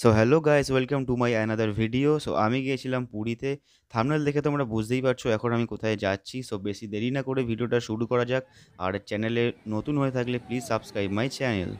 So hello guys, welcome to my another video. So আমি গিয়েছিলাম পুরীতে। থাম্বনেল দেখে তোমরা বুঝতেই পারছো এখন আমি কোথায় যাচ্ছি। সো বেশি দেরি না করে ভিডিওটা শুরু করা যাক। আর চ্যানেলে নতুন হয়ে থাকলে প্লিজ সাবস্ক্রাইব মাই চ্যানেল।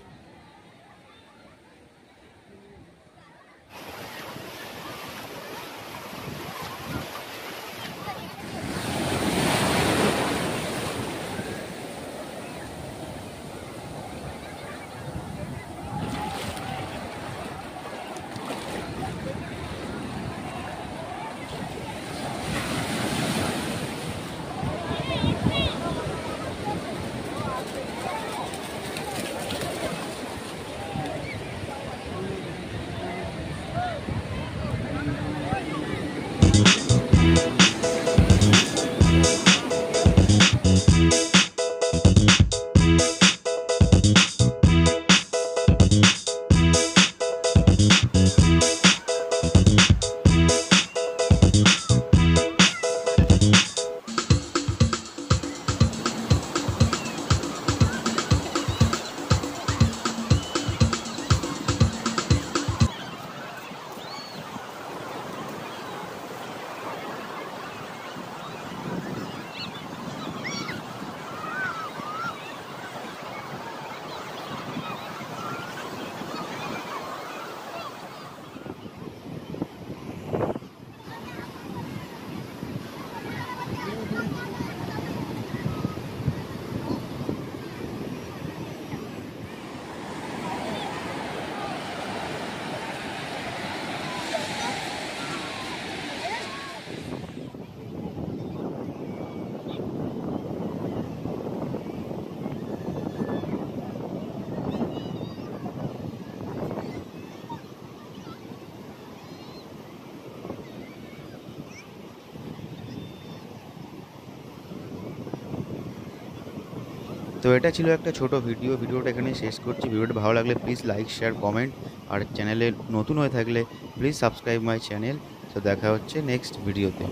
তো এটা ছিল একটা ছোট ভিডিওটা এখানেই শেষ করছি। ভিডিওটা ভালো লাগলে প্লিজ লাইক, শেয়ার, কমেন্ট। আর চ্যানেলে নতুন হয়ে থাকলে প্লিজ সাবস্ক্রাইব মাই চ্যানেল। তো দেখা হচ্ছে নেক্সট ভিডিওতে।